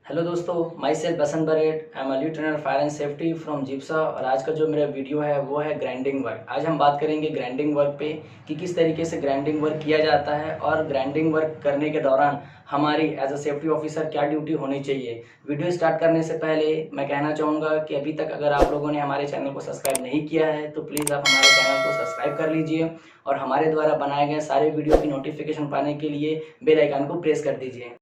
Hello दोस्तों, myself Basant Baret. I am lead trainer fire and safety from Jipsa. और आज का जो मेरा वीडियो है वो है ग्राइंडिंग वर्क। आज हम बात करेंगे ग्राइंडिंग वर्क पे कि किस तरीके से ग्राइंडिंग वर्क किया जाता है और ग्राइंडिंग वर्क करने के दौरान हमारी एज अ सेफ्टी ऑफिसर क्या ड्यूटी होनी चाहिए। वीडियो स्टार्ट करने से पहले मैं कहना चाहूँगा कि अभी तक अगर आप लोगों ने हमारे चैनल को सब्सक्राइब नहीं किया है तो प्लीज़ आप हमारे चैनल को सब्सक्राइब कर लीजिए और हमारे द्वारा बनाए गए सारे वीडियो की नोटिफिकेशन पाने के लिए बेल आइकन को प्रेस कर दीजिए।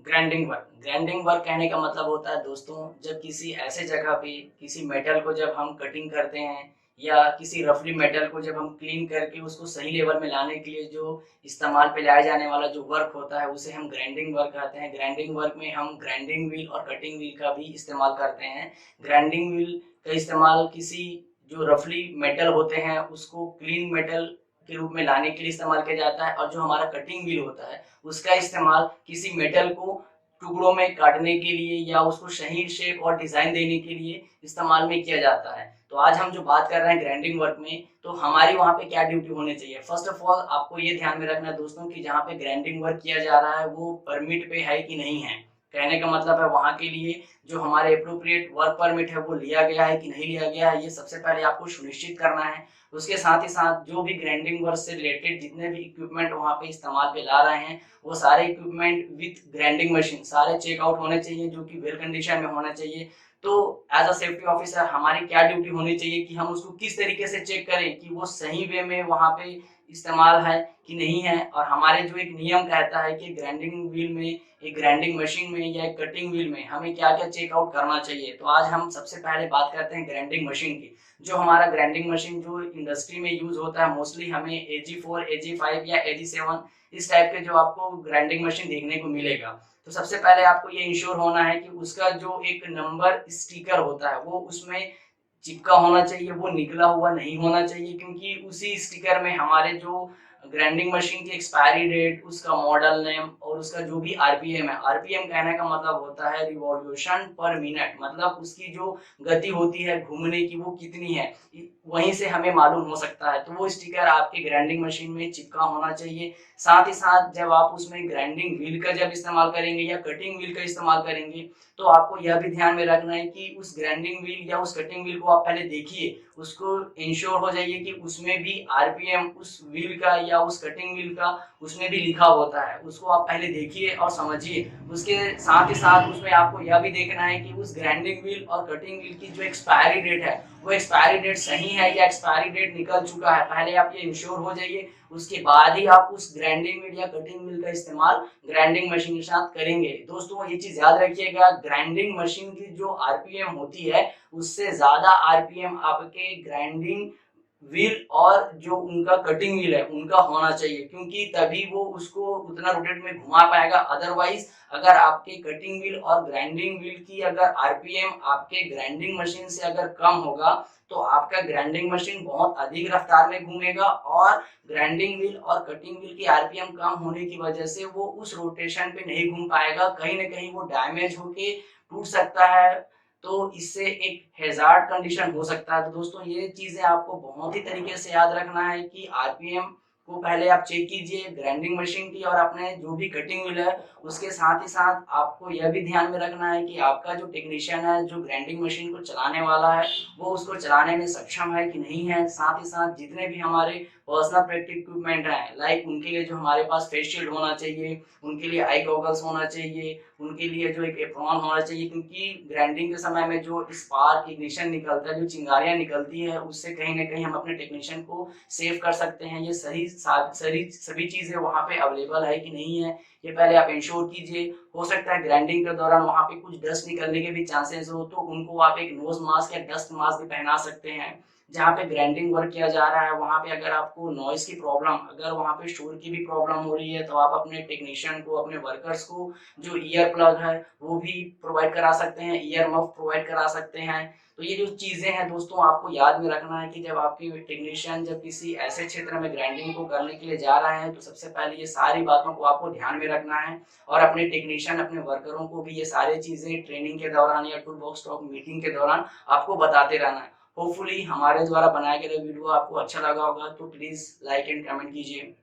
ग्राइंडिंग वर्क कहने का मतलब होता है दोस्तों, जब किसी ऐसे जगह पे किसी मेटल को जब हम कटिंग करते हैं या किसी रफली मेटल को जब हम क्लीन करके उसको सही लेवल में लाने के लिए जो इस्तेमाल पे लाया जाने वाला जो वर्क होता है उसे हम ग्राइंडिंग वर्क कहते हैं। ग्राइंडिंग वर्क में हम ग्राइंडिंग व्हील और कटिंग व्हील का भी इस्तेमाल करते हैं। ग्राइंडिंग व्हील का इस्तेमाल किसी जो रफली मेटल होते हैं उसको क्लीन मेटल के रूप में लाने के लिए इस्तेमाल किया जाता है, और जो हमारा कटिंग व्हील होता है उसका इस्तेमाल किसी मेटल को टुकड़ों में काटने के लिए या उसको सही शेप और डिजाइन देने के लिए इस्तेमाल में किया जाता है। तो आज हम जो बात कर रहे हैं ग्राइंडिंग वर्क में, तो हमारी वहाँ पे क्या ड्यूटी होनी चाहिए। फर्स्ट ऑफ ऑल आपको ये ध्यान में रखना है दोस्तों कि जहाँ पे ग्राइंडिंग वर्क किया जा रहा है वो परमिट पे है कि नहीं है। कहने का मतलब है वहाँ के लिए जो हमारे अप्रोप्रिएट वर्क परमिट है वो लिया गया है कि नहीं लिया गया है, ये सबसे पहले आपको सुनिश्चित करना है। उसके साथ ही साथ जो भी ग्राइंडिंग वर्क से रिलेटेड जितने भी इक्विपमेंट वहाँ पे इस्तेमाल पे ला रहे हैं वो सारे इक्विपमेंट विथ ग्राइंडिंग मशीन सारे चेकआउट होने चाहिए, जो कि वेल कंडीशन में होना चाहिए। तो एज अ सेफ्टी ऑफिसर हमारी क्या ड्यूटी होनी चाहिए कि हम उसको किस तरीके से चेक करें कि वो सही वे में वहाँ पे इस्तेमाल है कि नहीं है। और हमारे जो एक नियम कहता है कि ग्राइंडिंग व्हील में, एक ग्राइंडिंग मशीन में या एक कटिंग व्हील में हमें क्या क्या चेकआउट करना चाहिए। तो आज हम सबसे पहले बात करते हैं ग्राइंडिंग मशीन की। जो हमारा ग्राइंडिंग मशीन जो इंडस्ट्री में यूज होता है मोस्टली हमें AG4, AG5 या AG7 इस टाइप के जो आपको ग्राइंडिंग मशीन देखने को मिलेगा। तो सबसे पहले आपको ये इंश्योर होना है कि उसका जो एक नंबर स्टिकर होता है वो उसमें चिपका होना चाहिए, वो निकला हुआ नहीं होना चाहिए, क्योंकि उसी स्टिकर में हमारे जो ग्राइंडिंग मशीन की एक्सपायरी डेट, उसका मॉडल नेम और उसका जो भी आरपीएम है। आरपीएम कहने का मतलब होता है रिवॉल्यूशन पर मिनट, मतलब उसकी जो गति होती है घूमने की वो कितनी है, वहीं से हमें मालूम हो सकता है। तो वो स्टिकर आपके ग्राइंडिंग मशीन में चिपका होना चाहिए। साथ ही साथ जब आप उसमें ग्राइंडिंग व्हील का जब इस्तेमाल करेंगे या कटिंग व्हील का इस्तेमाल करेंगे तो आपको यह भी ध्यान में रखना है कि उस ग्राइंडिंग व्हील या उस कटिंग व्हील को आप पहले देखिए, उसको इंश्योर हो जाइए कि उसमें भी आरपीएम उस व्हील का या उस कटिंग व्हील का उसमें भी लिखा होता है, उसको आप पहले देखिए और समझिए। उसके साथ ही साथ उसमें आपको यह भी देखना है कि उस ग्राइंडिंग व्हील और कटिंग व्हील की जो एक्सपायरी डेट है वो एक्सपायरी डेट सही है या एक्सपायरी डेट निकल चुका है, पहले आप ये इंश्योर हो जाइए। उसके बाद ही आप उस ग्राइंडिंग व्हील या कटिंग व्हील का इस्तेमाल ग्राइंडिंग मशीन के साथ करेंगे। दोस्तों ये चीज याद रखिएगा, ग्राइंडिंग मशीन की जो आरपीएम होती है उससे ज्यादा आरपीएम आपके ग्राइंडिंग व्हील और जो उनका कटिंग व्हील है उनका होना चाहिए, क्योंकि तभी वो उसको उतना रोटेट में घुमा पाएगा। अदरवाइज अगर आपके कटिंग व्हील और ग्राइंडिंग व्हील की अगर आरपीएम आपके ग्राइंडिंग मशीन से अगर कम होगा तो आपका ग्राइंडिंग मशीन बहुत अधिक रफ्तार में घूमेगा और ग्राइंडिंग व्हील और कटिंग व्हील की आरपीएम कम होने की वजह से वो उस रोटेशन पे नहीं घूम पाएगा, कहीं ना कहीं वो डैमेज होके टूट सकता है। तो इससे एक हैजार्ड कंडीशन हो सकता है। तो दोस्तों ये चीजें आपको बहुत ही तरीके से याद रखना है कि आरपीएम को पहले आप चेक कीजिए ग्राइंडिंग मशीन की और अपने जो भी कटिंग व्हील है उसके साथ ही साथ आपको यह भी ध्यान में रखना है कि आपका जो टेक्नीशियन है जो ग्राइंडिंग मशीन को चलाने वाला है वो उसको चलाने में सक्षम है कि नहीं है। साथ ही साथ जितने भी हमारे पर्सनल प्रोटेक्टिव इक्विपमेंट है, लाइक उनके लिए जो हमारे पास फेस शील्ड होना चाहिए, उनके लिए आई गॉगल्स होना चाहिए, उनके लिए जो एक एप्रॉन होना चाहिए, क्योंकि ग्राइंडिंग के समय में जो स्पार्क इग्निशन निकलता है, जो चिंगारियां निकलती है, उससे कहीं ना कहीं हम अपने टेक्नीशियन को सेव कर सकते हैं। ये सभी चीजें वहाँ पे अवेलेबल है कि नहीं है ये पहले आप इंश्योर कीजिए। हो सकता है ग्राइंडिंग के दौरान वहाँ पे कुछ डस्ट निकलने के भी चांसेस हो, तो उनको आप एक नोज मास्क या डस्ट मास्क भी पहना सकते हैं। जहाँ पे ग्राइंडिंग वर्क किया जा रहा है वहाँ पे अगर आपको नॉइस की प्रॉब्लम, अगर वहाँ पे शोर की भी प्रॉब्लम हो रही है तो आप अपने टेक्नीशियन को, अपने वर्कर्स को जो ईयर प्लग है वो भी प्रोवाइड करा सकते हैं, ईयर मफ प्रोवाइड करा सकते हैं। तो ये जो चीजें हैं दोस्तों आपको याद में रखना है कि जब आपके टेक्नीशियन जब किसी ऐसे क्षेत्र में ग्राइंडिंग को करने के लिए जा रहे हैं तो सबसे पहले ये सारी बातों को आपको ध्यान में रखना है और अपने टेक्नीशियन, अपने वर्करों को भी ये सारी चीजें ट्रेनिंग के दौरान या टूल बॉक्स टॉक मीटिंग के दौरान आपको बताते रहना है। होपफुली हमारे द्वारा बनाया गया वीडियो आपको अच्छा लगा होगा, तो प्लीज लाइक एंड कमेंट कीजिए।